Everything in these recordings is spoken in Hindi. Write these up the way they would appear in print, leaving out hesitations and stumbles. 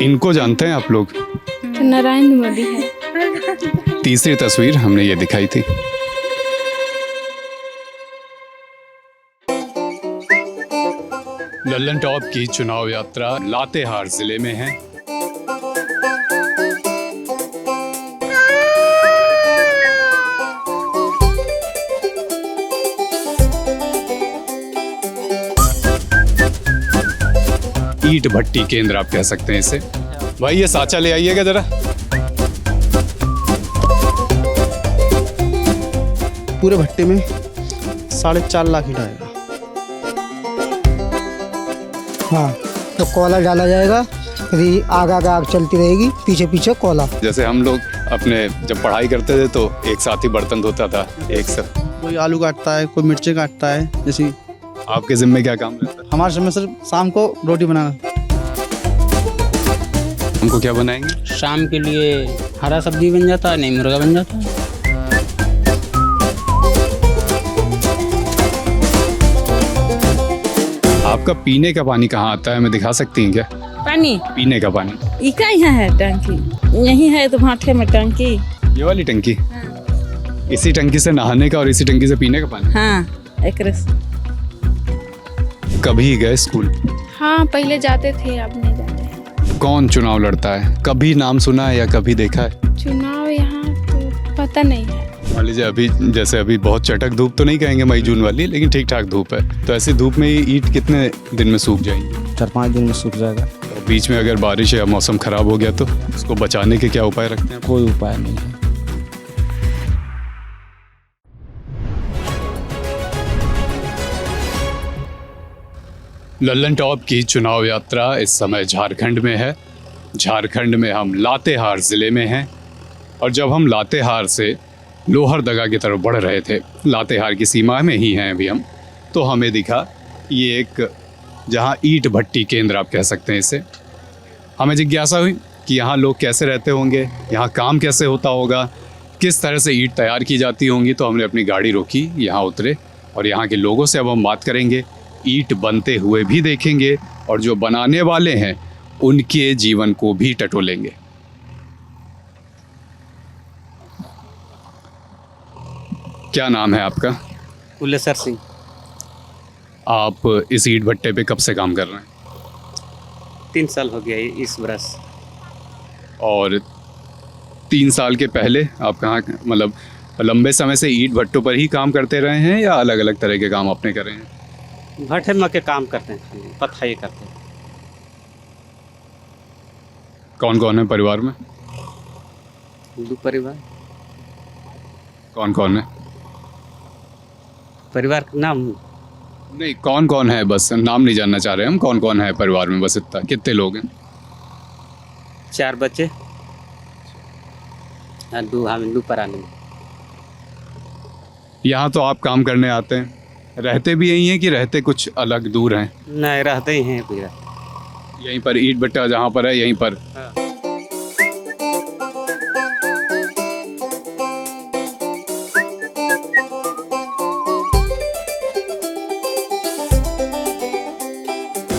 इनको जानते हैं आप लोग? तो नरेंद्र मोदी है। तीसरी तस्वीर हमने ये दिखाई थी। लल्लन टॉप की चुनाव यात्रा लातेहार जिले में है। ईट भट्टी केंद्र आप कह सकते हैं इसे। भाई ये साचा ले आइएगा जरा। पूरे भट्टे में 4.5 लाख ईंट आएगा। हाँ, तो कोयला डाला जाएगा, फिर आग चलती रहेगी, पीछे पीछे कोयला। जैसे हम लोग अपने जब पढ़ाई करते थे तो एक साथ ही बर्तन धोता था एक साथ। कोई आलू काटता है, कोई मिर्ची काटता है। जैसे आपके जिम्मे क्या काम रहता है? हमारे समय सर शाम को रोटी बनाना। हमको क्या बनाएंगे? शाम के लिए हरा सब्जी बन जाता है, नहीं मुर्गा बन जाता है। आपका पीने का पानी कहाँ आता है, हमें दिखा सकती हैं क्या? पानी पीने का पानी इका यहाँ है टंकी, यहीं है तो भाटे में टंकी। ये वाली टंकी? इसी टंकी से नहाने का और इसी टंकी से पीने का पानी? हाँ, एक रस। कभी गए स्कूल? हाँ, पहले जाते थे, अब नहीं जाते। कौन चुनाव लड़ता है? कभी नाम सुना है या कभी देखा है? चुनाव यहाँ तो पता नहीं है। मान लीजिए अभी जैसे अभी बहुत चटक धूप तो नहीं कहेंगे मई जून वाली, लेकिन ठीक ठाक धूप है, तो ऐसी धूप में ये ईंट कितने दिन में सूख जाएंगी? 4-5 दिन में सूख जाएगा। और बीच में अगर बारिश या मौसम खराब हो गया तो उसको बचाने के क्या उपाय रखते हैं? कोई उपाय नहीं है। लल्लन टॉप की चुनाव यात्रा इस समय झारखंड में है। झारखंड में हम लातेहार ज़िले में हैं और जब हम लातेहार से लोहरदगा की तरफ बढ़ रहे थे, लातेहार की सीमा में ही हैं अभी हम, तो हमें दिखा ये एक जहाँ ईट भट्टी केंद्र आप कह सकते हैं इसे। हमें जिज्ञासा हुई कि यहाँ लोग कैसे रहते होंगे, यहाँ काम कैसे होता होगा, किस तरह से ईट तैयार की जाती होंगी। तो हमने अपनी गाड़ी रोकी, यहाँ उतरे और यहाँ के लोगों से अब हम बात करेंगे, ईंट बनते हुए भी देखेंगे और जो बनाने वाले हैं उनके जीवन को भी टटोलेंगे। क्या नाम है आपका? कुलेसर सिंह। आप इस ईंट भट्टे पे कब से काम कर रहे हैं? 3 साल हो गया इस बरस। और 3 साल के पहले आप कहाँ, मतलब लंबे समय से ईंट भट्टों पर ही काम करते रहे हैं या अलग अलग तरह के काम आपने करे हैं? भट्टे में के काम करते हैं, पथाई करते हैं। कौन कौन है परिवार में? 2 परिवार। कौन कौन है? परिवार का नाम नहीं, कौन कौन है, बस नाम नहीं जानना चाह रहे हम, कौन कौन है परिवार में, बस इतना। कितने लोग हैं? 4 बच्चे और 2 हम 2 पराने। यहाँ तो आप काम करने आते हैं, रहते भी यहीं हैं कि रहते कुछ अलग दूर हैं? नहीं, रहते ही हैं पूरा यहीं पर ईंट भट्टा जहाँ पर है यहीं पर?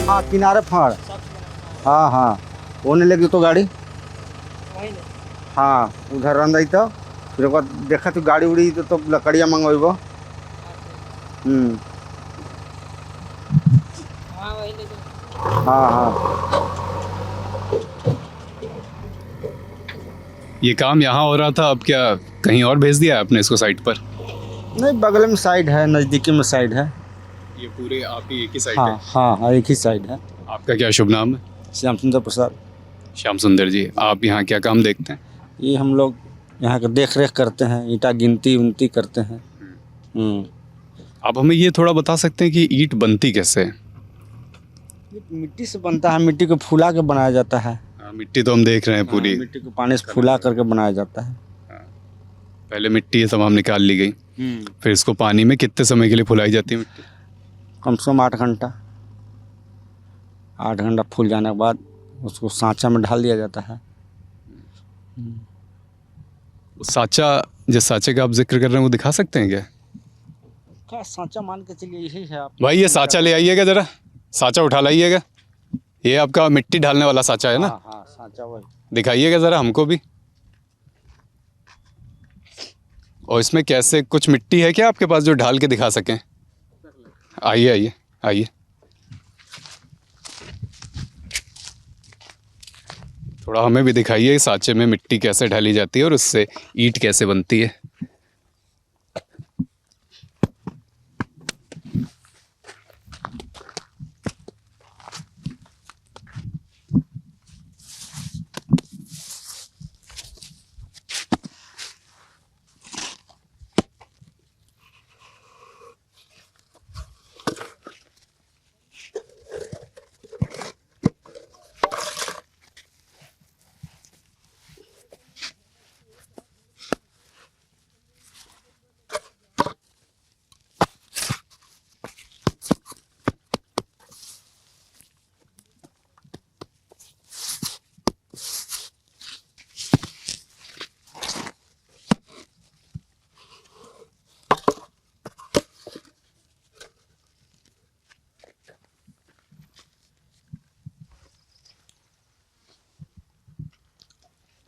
हाँ, किनारे फाड़। हाँ हाँ, ओने लगी तो गाड़ी। हाँ, उधर रन रही तो फिर ओकर देखा तो गाड़ी उड़ी तो लकड़िया मंगवेबो। हाँ हाँ। ये काम यहाँ हो रहा था, अब क्या कहीं और भेज दिया है आपने इसको साइट पर? नहीं, बगल में साइड है, नज़दीकी में साइड है। ये पूरे आप ही एक ही साइट हाँ है? हाँ हाँ, एक ही साइड है। आपका क्या शुभ नाम है? श्याम सुंदर प्रसाद। श्याम सुंदर जी, आप यहाँ क्या काम देखते हैं? ये हम लोग यहाँ का देख रेख करते हैं, ईंटा गिनती उनती करते हैं। आप हमें ये थोड़ा बता सकते हैं कि ईंट बनती कैसे है? मिट्टी से बनता है, मिट्टी को फुला के बनाया जाता है। मिट्टी तो हम देख रहे हैं पूरी। मिट्टी को पानी से फुला करके बनाया जाता है। पहले मिट्टी तमाम निकाल ली गई, फिर इसको पानी में कितने समय के लिए फुलाई जाती है मिट्टी? कम से कम 8 घंटा। 8 घंटा फूल जाने के बाद उसको सांचा में ढाल दिया जाता है। साचा, जिस साचे का आप जिक्र कर रहे हैं वो दिखा सकते हैं क्या? क्या सांचा मान के चलिए, यही है। आप भाई ये साचा ले आइएगा जरा, साचा उठा लाइएगा। ये आपका मिट्टी ढालने वाला साचा है ना? हाँ हाँ, सांचा वही। दिखाइएगा ज़रा हमको भी। और इसमें कैसे कुछ मिट्टी है क्या आपके पास जो ढाल के दिखा सकें? आइए आइए आइए। थोड़ा हमें भी दिखाइए सांचे में मिट्टी कैसे ढाली जाती है और उससे ईंट कैसे बनती है।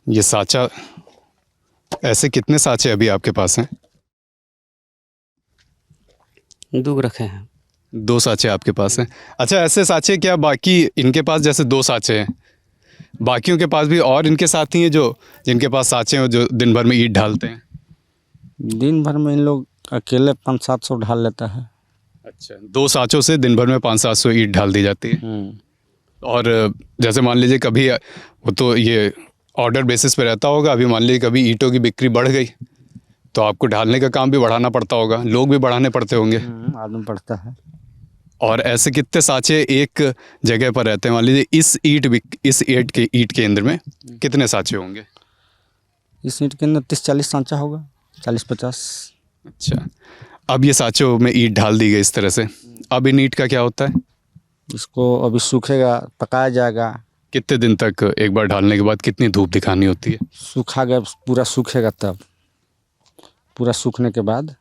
ये सांचा, ऐसे कितने सांचे अभी आपके पास हैं? 2 रखे हैं। 2 सांचे आपके पास हैं। अच्छा, ऐसे सांचे क्या बाकी इनके पास जैसे 2 सांचे हैं, बाकियों के पास भी और इनके साथी हैं जो जिनके पास सांचे हैं जो दिन भर में ईंट ढालते हैं? दिन भर में इन लोग अकेले 500-700 ढाल लेता है। अच्छा, 2 सांचों से दिन भर में 500-700 ईंट ढाल दी जाती है। और जैसे मान लीजिए कभी वो तो ये ऑर्डर बेसिस पे रहता होगा, अभी मान लीजिए कभी ईंटों की बिक्री बढ़ गई तो आपको ढालने का काम भी बढ़ाना पड़ता होगा, लोग भी बढ़ाने पड़ते होंगे। आदमी पड़ता है। और ऐसे कितने सांचे एक जगह पर रहते हैं? मान लीजिए इस ईंट केंद्र में कितने सांचे होंगे? इस ईंट के अंदर 30-40 सांचा होगा, 40-50। अच्छा, अब ये सांचों में ईंट ढाल दी गई इस तरह से, अब इन ईंट का क्या होता है? इसको अभी सूखेगा, पकाया जाएगा। कितने दिन तक एक बार ढालने के बाद कितनी धूप दिखानी होती है? सूखा गया, पूरा सूखेगा, तब पूरा सूखने के बाद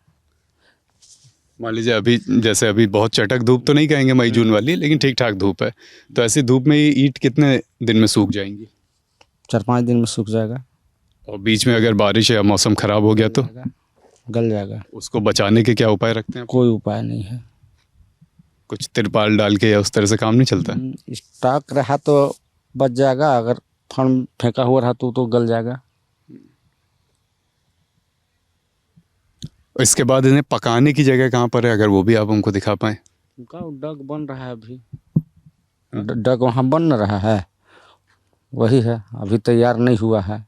मान लीजिए अभी जैसे अभी बहुत चटक धूप तो नहीं कहेंगे मई जून वाली, लेकिन ठीक ठाक धूप है, तो ऐसी धूप में ये ईंट कितने दिन में सूख जाएंगी? 4-5 दिन में सूख जाएगा। और बीच में अगर बारिश या मौसम ख़राब हो गया तो गल जाएगा। उसको बचाने के क्या उपाय रखते हैं? कोई उपाय नहीं है। कुछ तिरपाल डाल के या उस तरह से काम नहीं चलता? स्टॉक रहा तो बच जाएगा, अगर फन फेंका हुआ रहा तो गल जाएगा। इसके बाद इन्हें पकाने की जगह कहाँ पर है, अगर वो भी आप हमको दिखा पाएँ? उनका डग बन रहा है अभी। डग वहाँ बन रहा है, वही है, अभी तैयार नहीं हुआ है।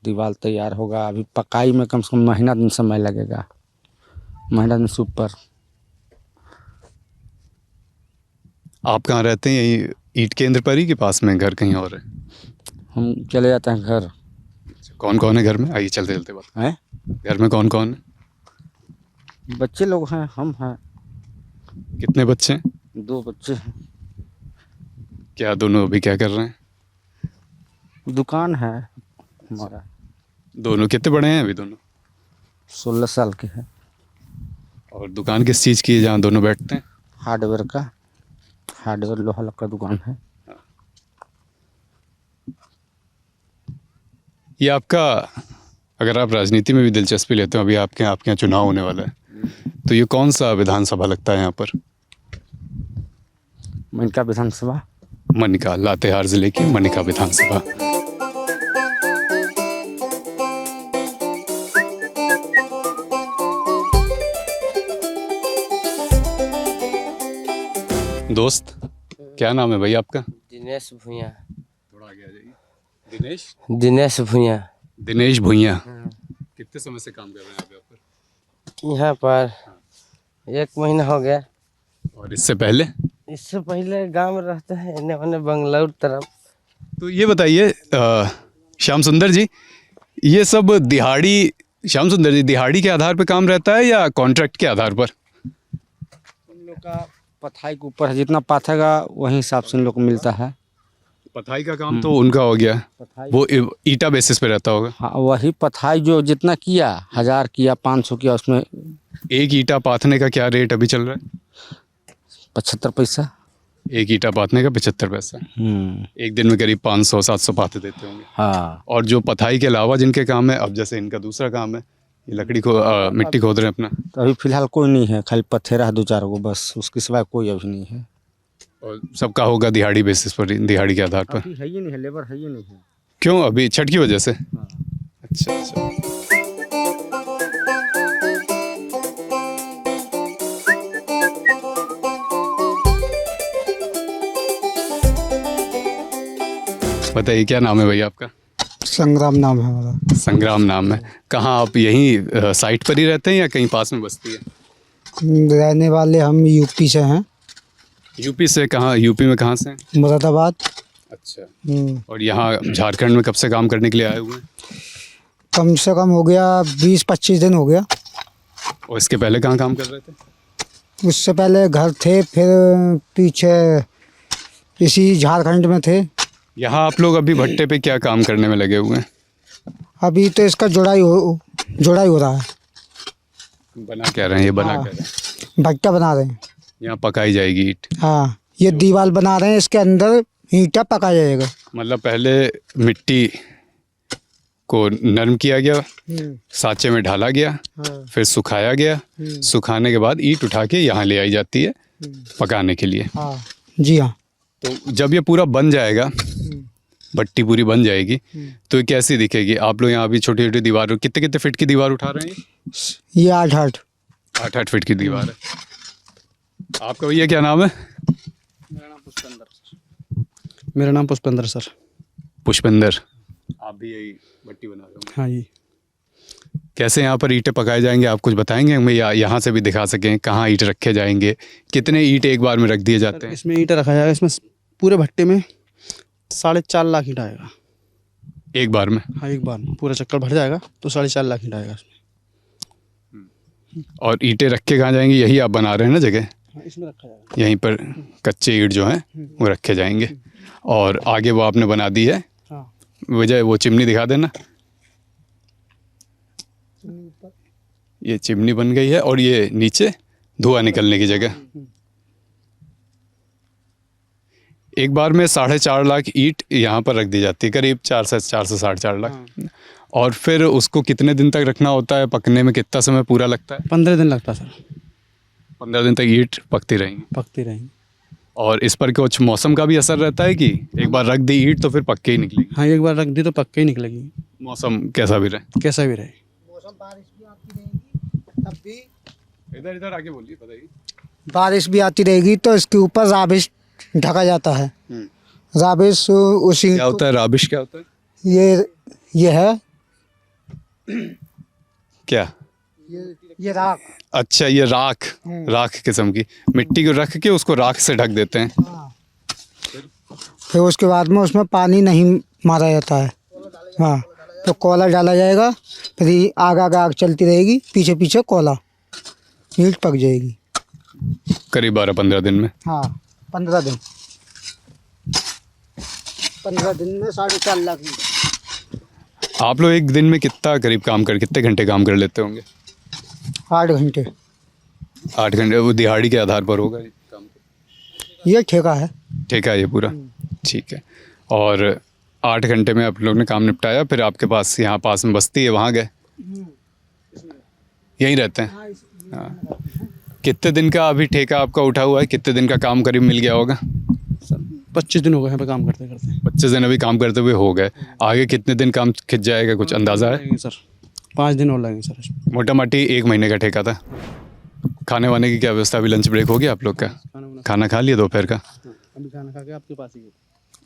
दीवार तैयार होगा, अभी पकाई में कम से कम महीना दिन समय लगेगा, महीना दिन से ऊपर। आप कहाँ रहते हैं? यही ईंट केंद्र पर ही के पास में घर कहीं और है? हम चले जाते हैं घर। कौन कौन है घर में? आइए चलते चलते बात हैं। घर में कौन कौन है? बच्चे लोग हैं, हम हैं। कितने बच्चे हैं? 2 बच्चे हैं। क्या दोनों अभी क्या कर रहे हैं? दुकान है हमारा। दोनों कितने बड़े हैं अभी दोनों? 16 साल के हैं। और दुकान किस चीज़ की है जहाँ दोनों बैठते हैं? हार्डवेयर का, हार्डवेयर लोहा लक्कड़ दुकान है। ये आपका, अगर आप राजनीति में भी दिलचस्पी लेते हो, अभी आपके यहाँ चुनाव होने वाला है, तो ये कौन सा विधानसभा लगता है यहाँ पर? मनिका विधानसभा। मनिका, लातेहार जिले की मनिका विधानसभा। दोस्त, क्या नाम है भाई आपका? दिनेश भुइयाँ। थोड़ा आगे आ जाइए। दिनेश? दिनेश भुइयाँ। दिनेश भुइयाँ। कितने समय से काम कर रहे हैं आप यहाँ पर 1 महीना हो गया। और इससे पहले? इससे पहले गांव में रहते हैं, इन्हें मैंने बंगलौर तरफ। तो ये बताइए श्याम सुंदर जी, ये सब दिहाड़ी, श्याम सुंदर जी, दिहाड़ी के आधार पर काम रहता है या कॉन्ट्रैक्ट के आधार पर? उन लोग का पथाई के ऊपर है, जितना पाथेगा वही हिसाब से उन लोग को मिलता है। पथाई का काम तो उनका हो गया, वो ईटा बेसिस पे रहता होगा। हाँ, वही पथाई जो जितना किया, 1000 किया, 500 किया, उसमें एक ईटा पाथने का क्या रेट अभी चल रहा है? 75 पैसा। एक ईंटा पाथने का 75 पैसा। एक दिन में करीब 500-700 पाथे देते होंगे। हाँ। और जो पथाई के अलावा जिनके काम है, अब जैसे इनका दूसरा काम है, ये लकड़ी को मिट्टी खोद रहे हैं अपना। तो अभी फिलहाल कोई नहीं है, खाली पत्थर है 2-4 गो बस, उसके सिवाय कोई अभी नहीं है। और सबका होगा दिहाड़ी बेसिस पर, दिहाड़ी के आधार पर। अभी है ही नहीं है, लेबर है ही नहीं है। क्यों? अभी छठ की वजह से? हाँ। अच्छा अच्छा। बताइए क्या नाम है भैया आपका? संग्राम नाम है हमारा। संग्राम नाम है। कहाँ आप यहीं साइट पर ही रहते हैं या कहीं पास में बस्ती है? रहने वाले हम यूपी से हैं। यूपी से? कहाँ यूपी में कहाँ से हैं? मुरादाबाद। अच्छा। और यहाँ झारखंड में कब से काम करने के लिए आए हुए हैं? कम से कम हो गया 20-25 दिन हो गया। और इसके पहले कहाँ काम कर रहे थे? उससे पहले घर थे, फिर पीछे इसी झारखंड में थे। यहाँ आप लोग अभी भट्टे पे क्या काम करने में लगे हुए हैं? अभी तो इसका जुड़ाई हो रहा है। बना क्या रहे हैं ये? बना हाँ। क्या रहे हैं? भट्टा बना रहे हैं। यहाँ पकाई जाएगी ईंट? हाँ, ये दीवार बना रहे हैं, इसके अंदर ईंटा पकाया जाएगा। मतलब पहले मिट्टी को नरम किया गया, साँचे में ढाला गया, हाँ। फिर सुखाया गया, सुखाने के बाद ईंट उठा के यहाँ ले आई जाती है पकाने के लिए। हाँ जी हाँ। तो जब ये पूरा बन जाएगा, भट्टी पूरी बन जाएगी, तो ये कैसी दिखेगी? आप लोग यहाँ अभी छोटी छोटी दीवार, कितने कितने फीट की दीवार उठा रहे हैं? ये 8 फीट की दीवार है। आपका भैया क्या नाम है? मेरा नाम पुष्पेंद्र सर। पुष्पेंद्र। आप भी यही भट्टी बना रहे हो? हाँ जी। कैसे यहाँ पर ईंटें पकाए जाएंगे, आप कुछ बताएंगे हमें, या यहाँ से भी दिखा सकें कहाँ ईंट रखे जाएंगे, कितने ईंट एक बार में रख दिए जाते हैं? इसमें ईंटा रखा जाएगा, इसमें पूरे भट्टे में 4.5 लाख ईंटा आएगा एक बार में? हाँ, एक बार में पूरा चक्कर भर जाएगा तो 4.5 लाख ईंटा आएगा इसमें। और ईंटें रख के कहाँ जाएंगी? यही आप बना रहे हैं ना जगह? हाँ, इसमें रखा जाएगा। यहीं पर कच्चे ईंट जो हैं वो रखे जाएंगे। और आगे वो आपने बना दी है, हाँ। वजह वो चिमनी दिखा देना। ये चिमनी बन गई है और ये नीचे धुआं निकलने की जगह। एक बार में 4.5 लाख ईंट यहाँ पर रख दी जाती है, करीब 4 से 4.5 लाख। और फिर उसको कितने दिन तक रखना होता है? पकने में कितना समय पूरा लगता है? 15 दिन लगता है सर। 15 दिन तक ईंट पकती रहेंगी? पकती रहेंगी। और इस पर कुछ मौसम का भी असर रहता है कि एक बार रख दी ईंट तो फिर पक्के ही निकलेगी? हाँ, एक बार रख दी तो पक्के ही निकलेगी, मौसम कैसा भी रहे? कैसा भी रहे। इधर इधर आके बोलिए, बताइए। बारिश भी आती रहेगी तो इसके ऊपर राबिश ढका जाता है। राबिश उसी क्या होता है? राबिश क्या होता है? ये है क्या? ये राख। अच्छा, ये राख, राख किस्म की मिट्टी को रख के उसको राख से ढक देते हैं। फिर उसके बाद में उसमें पानी नहीं मारा जाता है। हाँ, तो कोयला डाला जाएगा, फिर आग चलती रहेगी, पीछे पीछे कोयला, ईंट पक जाएगी करीब 12-15 दिन में। हाँ, 15 दिन। 15 दिन में 4.5 लाख ईंट। आप लोग एक दिन में कितने घंटे काम कर लेते होंगे? 8 घंटे। 8 घंटे? वो दिहाड़ी के आधार पर होगा ये काम? ये ठेका है। ठेका है ये पूरा? ठीक है। और 8 घंटे में आप लोग ने काम निपटाया, फिर आपके पास यहाँ पास में बस्ती है, वहाँ गए? यहीं रहते हैं? हाँ। कितने दिन का अभी ठेका आपका उठा हुआ है? कितने दिन का काम करीब मिल गया होगा? 25 दिन हो गए यहाँ पे काम करते करते। 25 दिन अभी काम करते हुए हो गए। आगे कितने दिन काम खिंच जाएगा, कुछ अंदाज़ा है? सर 5 दिन और लगेंगे सर इसमें। मोटा माटी 1 महीने का ठेका था। खाने वाने की क्या व्यवस्था? अभी लंच ब्रेक हो गया आप लोग का? खाना खा लिया दोपहर का? अभी खाना खा के आपके पास ही।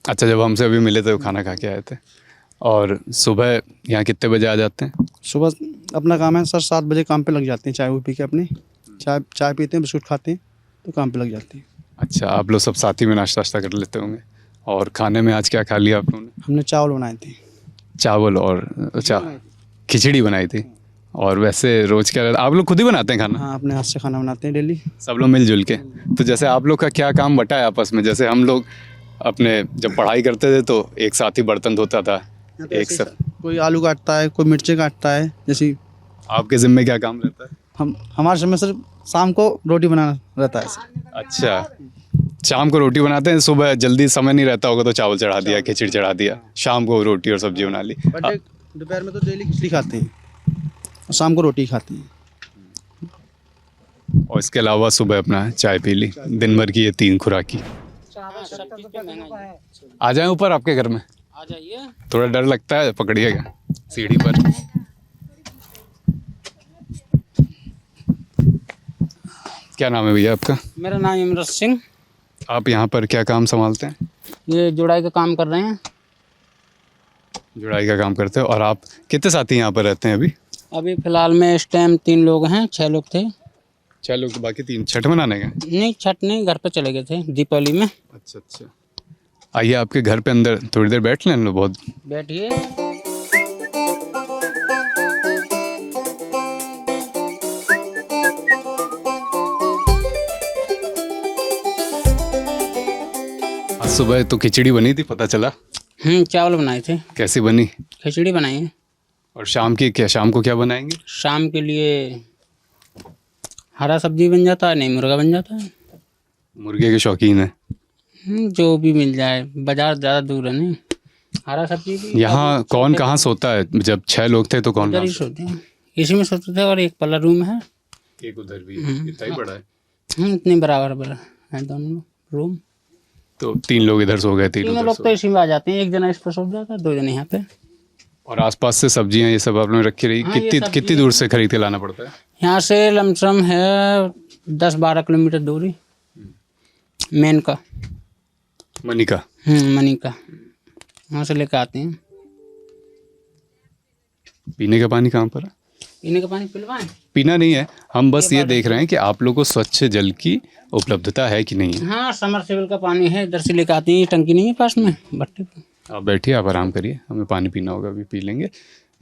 अच्छा, जब हमसे अभी मिले थे खाना खा के आए थे। और सुबह यहाँ कितने बजे आ जाते हैं? सुबह अपना काम है सर, 7 बजे काम पे लग जाते हैं, चाय वो पी के अपनी चाय पीते हैं, बिस्कुट खाते हैं तो काम पे लग जाते हैं। अच्छा, आप लोग सब साथ ही में नाश्ता कर लेते होंगे। और खाने में आज क्या खा लिया आप लोगों ने? हमने चावल बनाए थे। चावल और खिचड़ी बनाई थी। और वैसे रोज़ क्या आप लोग खुद ही बनाते हैं खाना? हाँ, अपने हाथ से खाना बनाते हैं डेली, सब लोग मिलजुल के। तो जैसे आप लोग का क्या काम बटा है आपस में? जैसे हम लोग अपने जब पढ़ाई करते थे तो एक साथ ही बर्तन धोता था, एक साथ। कोई आलू काटता है, कोई मिर्ची काटता है। जैसे आपके ज़िम्मे क्या काम रहता है? हमारे समय सर शाम को रोटी बनाना रहता है सर। अच्छा, शाम को रोटी बनाते हैं, सुबह जल्दी समय नहीं रहता होगा तो चावल चढ़ा दिया, खिचड़ी चढ़ा दिया, शाम को रोटी और सब्जी बना ली। बट दोपहर में तो डेली खिचड़ी खाते हैं और शाम को रोटी खाते हैं। और इसके अलावा सुबह अपना चाय पी ली, दिन भर की ये 3 खुराकी। आ जाए ऊपर आपके घर में, आ जाइए। थोड़ा डर लगता है, पकड़िएगा सीढ़ी पर। क्या नाम है भैया आपका? मेरा नाम इमरत सिंह। आप यहाँ पर क्या काम संभालते हैं? ये जुड़ाई का काम कर रहे हैं। जुड़ाई का काम करते हैं। और आप कितने साथी यहाँ पर रहते हैं अभी? अभी फ़िलहाल में इस टाइम 3 लोग हैं, 6 लोग थे। 6 लोग, तो बाकी 3 छठ मनाने गए? नहीं, छठ नहीं, घर पे चले गए थे दीपावली में। अच्छा अच्छा, आइए आपके घर पे अंदर थोड़ी देर बैठ लें हम लोग। बहुत बैठिए। आज सुबह तो खिचड़ी बनी थी, पता चला। चावल बनाए थे। कैसी बनी? खिचड़ी बनाई है। और शाम की क्या, शाम को क्या बनाएंगे? शाम के लिए हरा सब्जी बन जाता है, नहीं मुर्गा बन जाता है। मुर्गे के शौकीन है? जो भी मिल जाए, बाजार ज़्यादा दूर है नहीं। हरा सब्जी भी। यहाँ कौन कहाँ सोता है? जब 6 लोग थे तो कौन इधर ही कहाँ? सोते हैं, इसी में सोते थे। और एक पल्ला रूम है। एक उधर भी है, इतना ही बड़ा है। इतने बराबर बड़ा है दोनों रूम। तो 3 लोग इधर सो गए, 3 तीनों उधर लोग सो तो गए। इसी में आ जाते हैं। एक जना इस पर सो जाता है, 2 जने यहाँ पे। और आसपास से सब्जियां ये सब आपने रखी रही? हाँ, ये कितनी सब्जी कितनी दूर से खरीद के लाना पड़ता है? यहाँ से लमसम है 10-12 किलोमीटर दूरी मेन का। मनी का? मनी का, वहाँ से लेकर आते हैं। पीने का पानी कहाँ पर है? पीने का पानी पिलवाएं? पीना नहीं है, हम बस ये देख रहे हैं कि आप लोगों को स्वच्छ जल की उपलब्धता है कि नहीं है। हाँ, समरसेबल का पानी है, इधर से लेकर आते हैं। टंकी नहीं है पास में भट्टे पे। आप बैठिए, आप आराम करिए, हमें पानी पीना होगा, अभी पी लेंगे।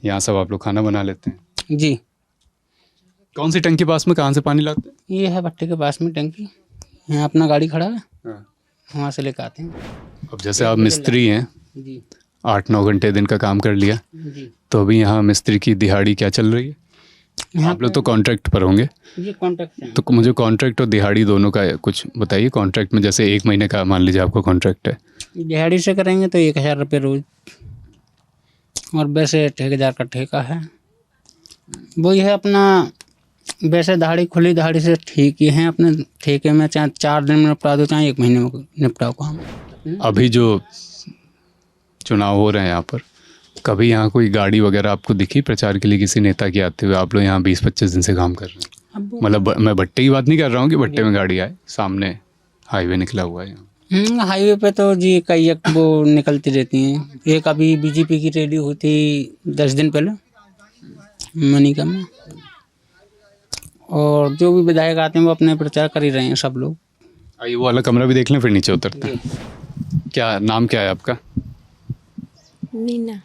यहाँ सब आप लोग खाना बना लेते हैं? जी। कौन सी टंकी पास में, कहाँ से पानी लाते हैं? ये है भट्टे के पास में टंकी। यहाँ अपना गाड़ी खड़ा है, हाँ। वहाँ से लेकर आते हैं। अब जैसे आप मिस्त्री हैं, जी 8-9 घंटे दिन का काम कर लिया, जी। तो अभी यहाँ मिस्त्री की दिहाड़ी क्या चल रही है? आप लोग तो कॉन्ट्रैक्ट पर होंगे, ये कॉन्ट्रैक्ट है। तो मुझे कॉन्ट्रैक्ट और दिहाड़ी दोनों का कुछ बताइए। कॉन्ट्रैक्ट में जैसे 1 महीने का मान लीजिए आपका कॉन्ट्रैक्ट है, दिहाड़ी से करेंगे तो 1000 रुपये रोज। और वैसे ठेकेदार का ठेका है, वही है अपना। वैसे दिहाड़ी खुली दिहाड़ी से ठीक ही है। अपने ठेके में चाहे 4 दिन में निपटा दो, चाहे 1 महीने में निपटाओ काम। अभी जो चुनाव हो रहे हैं यहाँ पर, कभी यहाँ कोई गाड़ी वगैरह आपको दिखी प्रचार के लिए किसी नेता की आते हुए? आप लोग यहाँ 20-25 दिन से काम कर रहे हैं। मतलब मैं भट्टे की बात नहीं कर रहा हूँ कि भट्टे में गाड़ी आए, सामने हाईवे निकला हुआ है यहाँ। हाईवे पे तो जी कई एक वो निकलती रहती हैं। एक अभी बीजेपी की रैली हुई थी 10 दिन पहले मनिका में। और जो भी विधायक आते हैं वो अपने प्रचार कर ही रहे हैं सब लोग। आइए वो वाला कमरा भी देख लें, फिर नीचे उतरते हैं। क्या नाम क्या है आपका? मीना।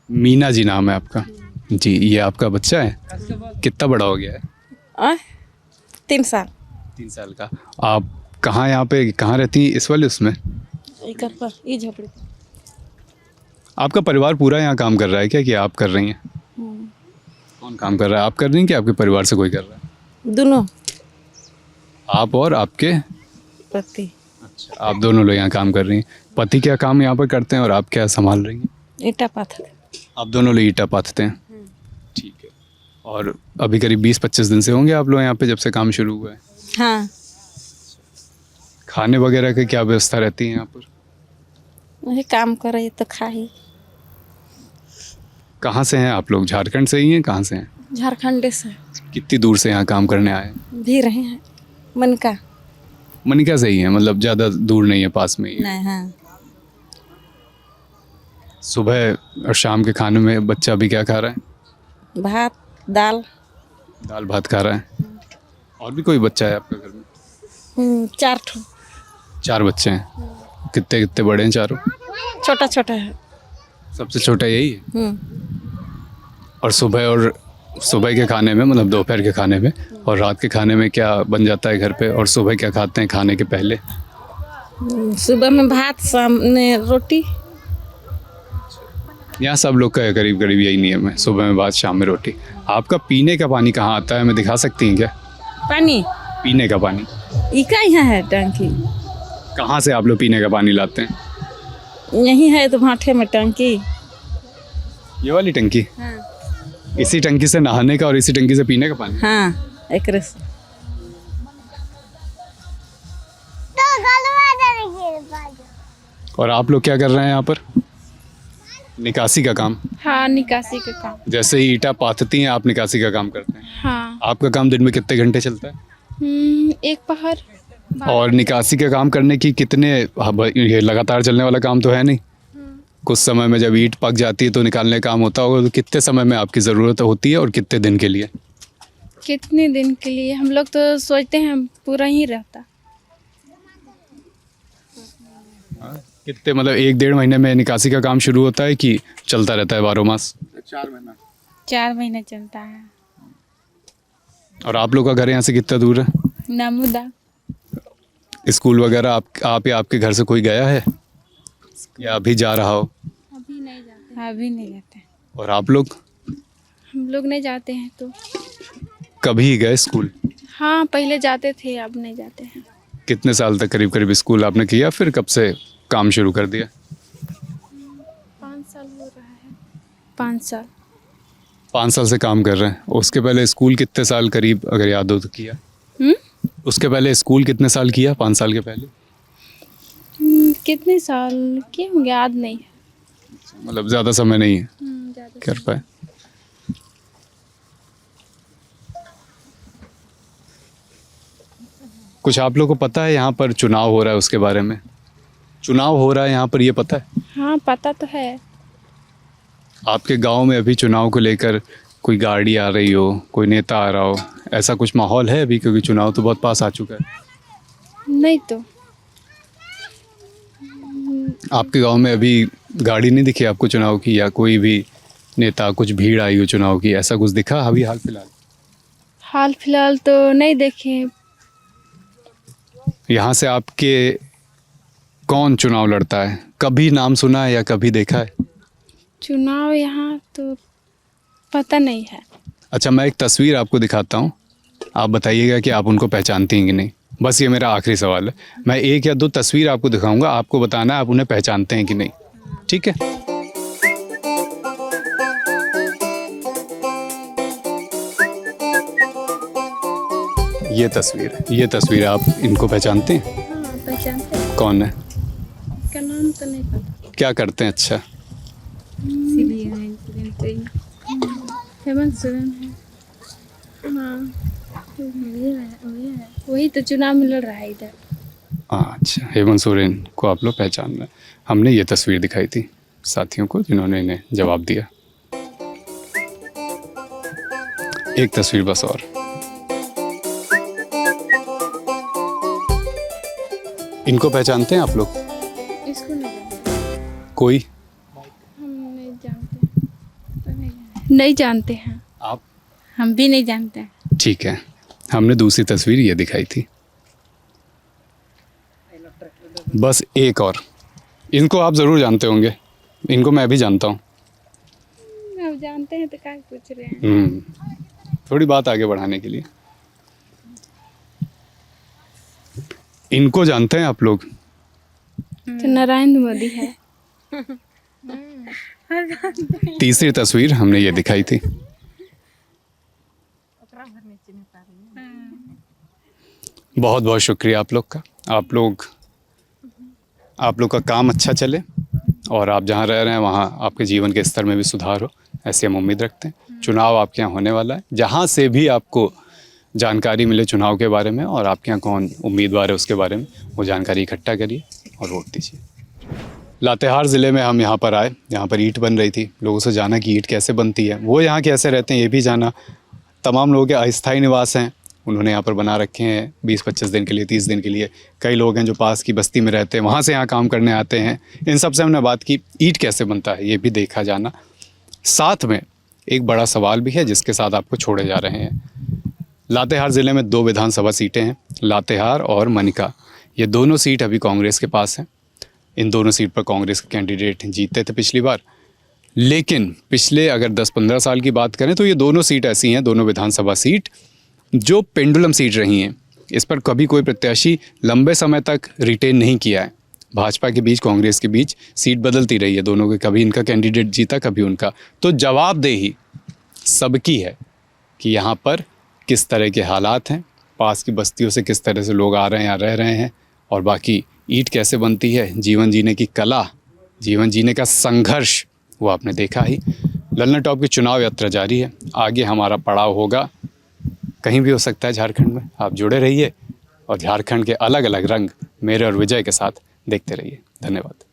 मीना जी नाम है आपका जी। ये आपका बच्चा है, कितना बड़ा हो गया है? 3 साल। 3 साल का। आप कहाँ यहाँ पे कहाँ रहती हैं? इस वाले उसमें? घर पर ये झोपड़ी। आपका परिवार पूरा यहाँ काम कर रहा है क्या, कि आप कर रही हैं? कौन काम कर रहा है? आप कर रही हैं कि आपके परिवार से कोई कर रहा है? दोनों। आप और आपके पति। अच्छा, आप दोनों लोग यहाँ काम कर रही हैं। पति क्या काम यहाँ पर करते हैं और आप क्या संभाल रही हैं? ईटा पाथर। आप दोनों लोग ईटा पाथते हैं? ठीक है। और अभी करीब 20-25 दिन से होंगे आप लोग यहाँ पे, जब से काम शुरू हुआ है? हाँ। खाने वगैरह की क्या व्यवस्था रहती है यहाँ पर? वही काम कर रही तो खाई। कहाँ से हैं आप लोग? झारखंड से ही हैं? कहाँ से हैं? झारखंड से। कितनी दूर से यहाँ काम करने आए हैं? भी रहे हैं मनका। मनिका से ही है, मतलब ज़्यादा दूर नहीं है, पास में ही है। नहीं। हाँ। सुबह और शाम के खाने में बच्चा भी क्या खा रहा है? भात दाल। दाल भात खा रहा है। और भी कोई बच्चा है आपके घर में? 4 ठो। 4 बच्चे हैं। कितने कितने बड़े हैं चारों? छोटा छोटा है। सबसे छोटा यही है? और सुबह के खाने में, मतलब दोपहर के खाने में और रात के खाने में क्या बन जाता है घर पे? और सुबह क्या खाते हैं खाने के पहले? सुबह में भात, शाम में रोटी। यहाँ सब लोग का करीब करीब यही नियम है, सुबह में भात, शाम में रोटी। आपका पीने का पानी कहाँ आता है, हमें दिखा सकती हैं क्या? पानी पीने का पानी इका यहाँ है टंकी। कहाँ से आप लोग पीने का पानी लाते हैं? यही है तो भाठे में टंकी। ये वाली टंकी? हाँ इसी टंकी से नहाने का और इसी टंकी से पीने का पानी? हाँ एक रस। और आप लोग क्या कर रहे हैं यहाँ पर? निकासी का काम? हाँ निकासी का काम। जैसे ही ईंटा पाथती हैं आप निकासी का काम करते हैं। हाँ आपका काम दिन में कितने घंटे चलता है? एक पहर। और निकासी का काम करने की कितने, ये लगातार चलने वाला काम तो है नहीं। कुछ समय में जब ईंट पक जाती है तो निकालने का काम होता होगा, तो कितने समय में आपकी ज़रूरत होती है और कितने दिन के लिए? कितने दिन के लिए? हम लोग तो सोचते हैं पूरा ही रहता। कितने, मतलब 1-1.5 महीने में निकासी का काम शुरू होता है कि चलता रहता है 12 मास? 4 महीने चलता है। और आप लोग का घर यहाँ से कितना दूर है? नमुदा। स्कूल वगैरह आप या आपके घर से कोई गया है या अभी जा रहा हो? अभी नहीं जाते। अभी नहीं जाते। और आप लोग? हम लोग नहीं जाते हैं तो। कभी गए स्कूल? हाँ पहले जाते थे, अब नहीं जाते हैं। कितने साल तक करीब करीब स्कूल आपने किया, फिर कब से काम शुरू कर दिया? 5 साल हो रहा है। 5 साल। 5 साल से काम कर रहे हैं। उसके पहले स्कूल कितने साल करीब, अगर याद हो तो, किया? उसके पहले स्कूल कितने साल किया 5 साल के पहले? कितने साल किए होंगे, याद नहीं है। मतलब ज़्यादा समय नहीं है ज़्यादा। कर पाए। कुछ आप लोग को पता है यहाँ पर चुनाव हो रहा है उसके बारे में? चुनाव हो रहा है यहाँ पर, ये पता है? हाँ पता तो है। आपके गांव में अभी चुनाव को लेकर कोई गाड़ी आ रही हो, कोई नेता आ रहा हो, ऐसा कुछ माहौल है अभी? क्योंकि चुनाव तो बहुत पास आ चुका है। नहीं तो। आपके गांव में अभी गाड़ी नहीं दिखी आपको चुनाव की, या कोई भी नेता, कुछ भीड़ आई हो चुनाव की, ऐसा कुछ दिखा अभी हाल फिलहाल? हाल फिलहाल तो नहीं देखे। यहाँ से आपके कौन चुनाव लड़ता है? कभी नाम सुना है या कभी देखा है? चुनाव यहाँ तो पता नहीं है। अच्छा, मैं एक तस्वीर आपको दिखाता हूँ, आप बताइएगा कि आप उनको पहचानती हैं कि नहीं। बस ये मेरा आखिरी सवाल है। मैं 1 या 2 तस्वीर आपको दिखाऊंगा, आपको बताना है आप उन्हें पहचानते हैं कि नहीं, ठीक है? ये तस्वीर आप इनको पहचानते हैं? हाँ पहचानते हैं। कौन है? का नाम तो नहीं पता। क्या करते हैं? अच्छा, हेमंत सोरेन है। हाँ वही तो चुनाव में लड़ रहा है इधर। हाँ अच्छा, हेमंत सोरेन को आप लोग पहचान रहे हैं। हमने ये तस्वीर दिखाई थी साथियों को जिन्होंने इन्हें जवाब दिया। एक तस्वीर बस और। इनको पहचानते हैं आप लोग? इसको नहीं जानते। कोई? हम नहीं जानते। तो नहीं जानते हैं। आप? हम भी नहीं जानते हैं। ठीक है, हमने दूसरी तस्वीर ये दिखाई थी। बस एक और। इनको आप ज़रूर जानते होंगे, इनको मैं भी जानता हूँ। अब जानते हैं तो क्या पूछ रहे हैं। थोड़ी बात आगे बढ़ाने के लिए। इनको जानते हैं आप लोग? तो नरेंद्र मोदी है। तीसरी तस्वीर हमने ये दिखाई थी। बहुत बहुत शुक्रिया आप लोग का। आप लोग का काम अच्छा चले और आप जहाँ रह रहे हैं वहाँ आपके जीवन के स्तर में भी सुधार हो, ऐसी हम उम्मीद रखते हैं। चुनाव आपके यहाँ होने वाला है, जहाँ से भी आपको जानकारी मिले चुनाव के बारे में और आपके यहाँ कौन उम्मीदवार है उसके बारे में, वो जानकारी इकट्ठा करिए और वोट दीजिए। लातेहार ज़िले में हम यहाँ पर आए, यहाँ पर ईंट बन रही थी। लोगों से जाना कि ईंट कैसे बनती है, वो यहाँ कैसे रहते हैं ये भी जाना। तमाम लोगों के अस्थायी निवास हैं, उन्होंने यहाँ पर बना रखे हैं 20-25 दिन के लिए, 30 दिन के लिए। कई लोग हैं जो पास की बस्ती में रहते हैं, वहाँ से यहाँ काम करने आते हैं। इन सब से हमने बात की, ईंट कैसे बनता है ये भी देखा जाना। साथ में एक बड़ा सवाल भी है जिसके साथ आपको छोड़े जा रहे हैं। लातेहार ज़िले में 2 विधानसभा सीटें हैं, लातेहार और मनिका। ये दोनों सीट अभी कांग्रेस के पास हैं। इन दोनों सीट पर कांग्रेस के कैंडिडेट जीते थे पिछली बार, लेकिन पिछले अगर 10-15 साल की बात करें तो ये दोनों सीट ऐसी हैं, दोनों विधानसभा सीट जो पेंडुलम सीट रही हैं। इस पर कभी कोई प्रत्याशी लंबे समय तक रिटेन नहीं किया है। भाजपा के बीच कांग्रेस के बीच सीट बदलती रही है दोनों के, कभी इनका कैंडिडेट जीता कभी उनका। तो जवाबदेही सबकी है कि यहाँ पर किस तरह के हालात हैं, पास की बस्तियों से किस तरह से लोग आ रहे हैं या रह रहे हैं, और बाकी ईंट कैसे बनती है, जीवन जीने की कला, जीवन जीने का संघर्ष, वो आपने देखा ही। ललना टॉप की चुनाव यात्रा जारी है, आगे हमारा पड़ाव होगा, कहीं भी हो सकता है झारखंड में। आप जुड़े रहिए और झारखंड के अलग अलग रंग मेरे और विजय के साथ देखते रहिए। धन्यवाद।